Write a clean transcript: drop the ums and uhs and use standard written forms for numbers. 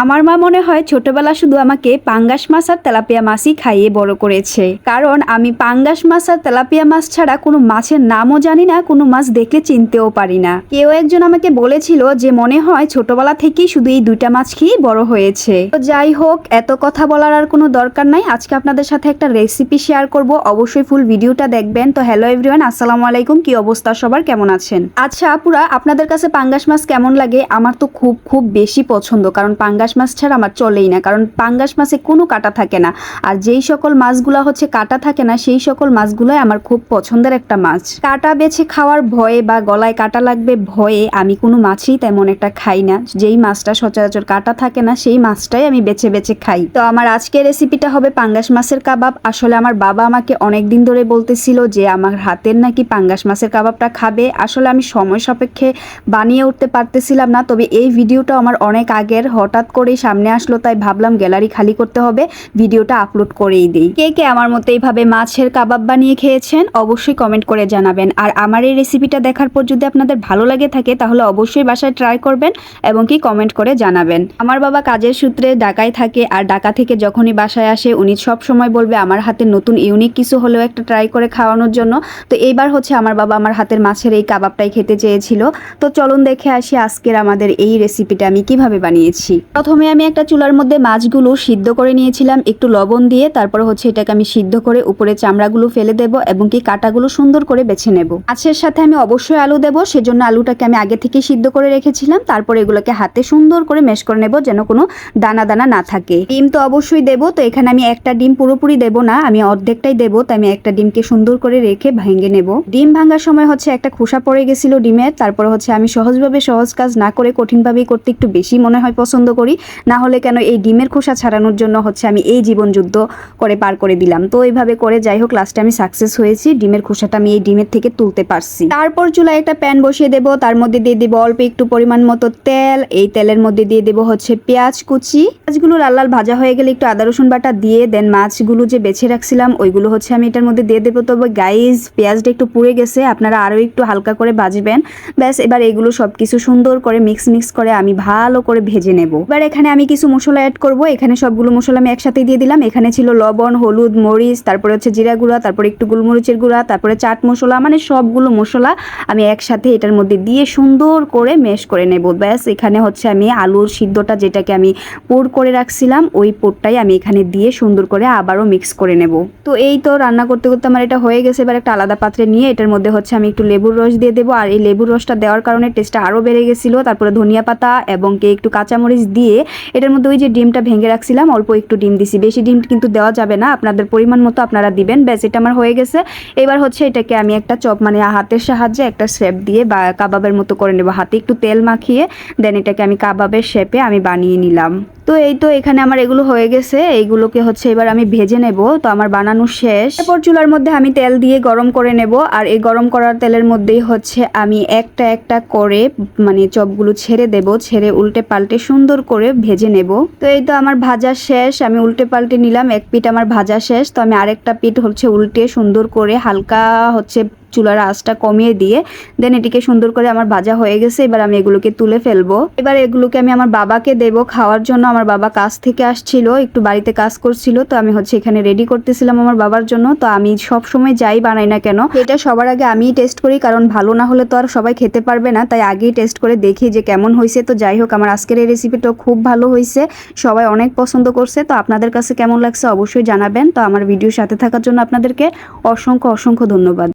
আমার মা মনে হয় ছোটবেলা শুধু আমাকে পাঙ্গাস মাছ আর তেলাপিয়া মাছই খাইয়ে বড় করেছে, কারণ আমি পাঙ্গাস মাছ আর তেলাপিয়া মাছ ছাড়া কোনো মাছের নামও জানি না, কোনো মাছ দেখলে চিনতেও পারি না। কেউ একজন আমাকে বলেছিল যে মনে হয় ছোটবেলা থেকেই শুধু এই দুইটা মাছ খেয়েই বড় হয়েছে। তো যাই হোক, এত কথা বলার আর কোনো দরকার নাই। আজকে আপনাদের সাথে একটা রেসিপি শেয়ার করব, অবশ্যই ফুল ভিডিওটা দেখবেন। তো হ্যালো এভরিওয়ান, আসসালামু আলাইকুম। কি অবস্থা সবার, কেমন আছেন? আচ্ছা আপুরা, আপনাদের কাছে পাঙ্গাস মাছ কেমন লাগে? আমার তো খুব খুব বেশি পছন্দ, কারণ পাঙ্গাস মাছ ছাড়া আমার চলেই না, কারণ পাঙ্গাস মাছে কোনো কাঁটা থাকে না। আর যেই সকল মাছগুলো হচ্ছে কাঁটা থাকে না, সেই সকল মাছগুলোই আমার খুব পছন্দের একটা মাছ। কাঁটা বেছে খাওয়ার ভয়ে বা গলায় কাঁটা লাগবে ভয়ে আমি কোনো মাছই তেমন একটা খাই না। যেই মাছটা সচরাচর কাঁটা থাকে না, সেই মাছটাই আমি বেছে বেছে খাই। তো আমার আজকের রেসিপিটা হবে পাঙ্গাস মাছের কাবাব। আসলে আমার বাবা আমাকে অনেক দিন ধরে বলতেছিল যে আমার হাতের নাকি পাঙ্গাস মাছের কাবাবটা খাবে। আসলে আমি সময় সাপেক্ষে বানিয়ে উঠতে পারতেছিলাম না, তবে এই ভিডিওটা আমার অনেক আগের, হঠাৎ করেই সামনে আসলো, তাই ভাবলাম গ্যালারি খালি করতে হবে, ভিডিওটা আপলোড করেই দিই। কে কে আমার মতো এইভাবে মাছের কাবাব বানিয়ে খেয়েছেন অবশ্যই কমেন্ট করে জানাবেন। আর আমার এই রেসিপিটা দেখার পর যদি আপনাদের ভালো লাগে থাকে তাহলে অবশ্যই বাসায় ট্রাই করবেন এবং কি কমেন্ট করে জানাবেন। আমার বাবা কাজের সূত্রে ঢাকায় থাকে, আর ঢাকা থেকে যখনই বাসায় আসে উনি সব সময় বলবে আমার হাতে নতুন ইউনিক কিছু হলেও একটা ট্রাই করে খাওয়ানোর জন্য। তো এইবার হচ্ছে আমার বাবা আমার হাতের মাছের এই কাবাবটাই খেতে চেয়েছিল। তো চলুন দেখে আসি আজকের আমাদের এই রেসিপিটা আমি কিভাবে বানিয়েছি। প্রথমে আমি একটা চুলার মধ্যে মাছগুলো সিদ্ধ করে নিয়েছিলাম একটু লবণ দিয়ে। তারপর হচ্ছে এটাকে আমি সিদ্ধ করে উপরে চামড়াগুলো ফেলে দেব এবং কি কাঁটাগুলো সুন্দর করে বেছে নেব। মাছের সাথে আমি অবশ্যই আলু দেব, সেজন্য আলুটাকে আমি আগে থেকে সিদ্ধ করে রেখেছিলাম। তারপর এগুলোকে হাতে সুন্দর করে ম্যাশ করে নেব যেন কোনো দানা দানা না থাকে। ডিম তো অবশ্যই দেব। তো এখানে আমি একটা ডিম পুরোপুরি দেব না, আমি অর্ধেকটাই দেব। তাই আমি একটা ডিমকে সুন্দর করে রেখে ভেঙে নেব। ডিম ভাঙার সময় হচ্ছে একটা খোসা পড়ে গেছিল ডিমের। তারপর হচ্ছে আমি সহজভাবে সহজ কাজ না করে কঠিনভাবেই করতে একটু বেশি মনে হয় পছন্দ করি। না হলে কেন এই ডিমের খোসা ছাড়ানোর জন্য হচ্ছে আমি এই জীবন যুদ্ধ করে পার করে দিলাম। তো এইভাবে করে যাই হোক লাস্টে আমি সাকসেস হয়েছি, ডিমের খোসাটা আমি এই ডিমের থেকে তুলতে পারছি। তারপর চুলায় একটা প্যান বসিয়ে দেব, তার মধ্যে দিয়ে দেবো অল্প একটু পরিমাণ মতো তেল। এই তেলের মধ্যে দিয়ে দেবো হচ্ছে পেঁয়াজ কুচি। পেঁয়াজগুলো লাল লাল ভাজা হয়ে গেলে একটু আদা রসুন বাটা দিয়ে দেন মাছগুলো যে বেছে রাখছিলাম ওইগুলো হচ্ছে আমি এটার মধ্যে দিয়ে দেবো। তবে গাইজ পেঁয়াজটা একটু পুড়ে গেছে, আপনারা আরও একটু হালকা করে ভাজবেন। ব্যাস, এবার এগুলো সব কিছু সুন্দর করে মিক্স করে আমি ভালো করে ভেজে নেব। এবার এখানে আমি কিছু মশলা অ্যাড করব। এখানে সবগুলো মশলা আমি একসাথে দিয়ে দিলাম। এখানে ছিল লবণ, হলুদ, মরিচ, তারপরে হচ্ছে জিরা গুঁড়া, তারপরে একটু গোলমরিচের গুঁড়া, তারপরে চাট মশলা, মানে সবগুলো মশলা আমি একসাথে এটার মধ্যে দিয়ে সুন্দর করে ম্যাশ করে নেব। ব্যাস, এখানে হচ্ছে আমি আলুর সিদ্ধটা যেটাকে আমি পোড় করে রাখছিলাম ওই পোড়টাই আমি এখানে দিয়ে সুন্দর করে আবারও মিক্স করে নেব। তো এই তো রান্না করতে করতে আমার এটা হয়ে গেছে। এবার একটা আলাদা পাত্রে নিয়ে এটার মধ্যে হচ্ছে আমি একটু লেবুর রস দিয়ে দেবো। আর এই লেবুর রসটা দেওয়ার কারণে টেস্টটা আরও বেড়ে গেছিলো। তারপরে ধনিয়া পাতা এবং একটু কাঁচামরিচ দিয়ে এটার মধ্যে ওই যে ডিমটা ভেঙে রাখছিলাম অল্প একটু ডিম দিছি, বেশি ডিম কিন্তু দেওয়া যাবে না, আপনাদের পরিমাণ মতো আপনারা দিবেন। ব্যাস, এটা আমার হয়ে গেছে। এবার হচ্ছে এটাকে আমি একটা চপ মানে হাতের সাহায্যে একটা শেপ দিয়ে বা কাবাবের মতো করে নেব। হাতে একটু তেল মাখিয়ে দেন এটাকে আমি কাবাবের শেপে আমি বানিয়ে নিলাম। তো এই তো এখানে আমার এগুলো হয়ে গেছে, এইগুলোকে হচ্ছে এবার আমি ভেজে নেব। তো আমার বানানো শেষ। এরপর চুলার মধ্যে আমি তেল দিয়ে গরম করে নেব। আর এই গরম করার তেলের মধ্যেই হচ্ছে আমি একটা একটা করে মানে চপগুলো ছেড়ে দেব, ছেড়ে উল্টে পাল্টে সুন্দর করে ভেজে নেব। তো এই তো আমার ভাজা শেষ, আমি উল্টে পাল্টে নিলাম। এক পিঠ আমার ভাজা শেষ, তো আমি আরেকটা পিঠ হচ্ছে উল্টে সুন্দর করে হালকা হচ্ছে চুলার আঁচটা কমিয়ে দিয়ে দেন এটিকে সুন্দর করে আমার ভাজা হয়ে গেছে। এবার আমি এগুলোকে তুলে ফেলবো। এবার এগুলোকে আমি আমার বাবাকে দেব খাওয়ার জন্য। আমার বাবা কাজ থেকে আসছিল, একটু বাড়িতে কাজ করছিল, তো আমি হচ্ছে এখানে রেডি করতেছিলাম আমার বাবার জন্য। তো আমি সব সময় যাই বানাই না কেন এটা সবার আগে আমিই টেস্ট করি, কারণ ভালো না হলে তো আর সবাই খেতে পারবে না, তাই আগেই টেস্ট করে দেখি যে কেমন হয়েছে। তো যাই হোক আমার আজকের এই রেসিপিটা খুব ভালো হয়েছে, সবাই অনেক পছন্দ করছে। তো আপনাদের কাছে কেমন লাগছে অবশ্যই জানাবেন। তো আমার ভিডিওর সাথে থাকার জন্য আপনাদেরকে অসংখ্য অসংখ্য ধন্যবাদ।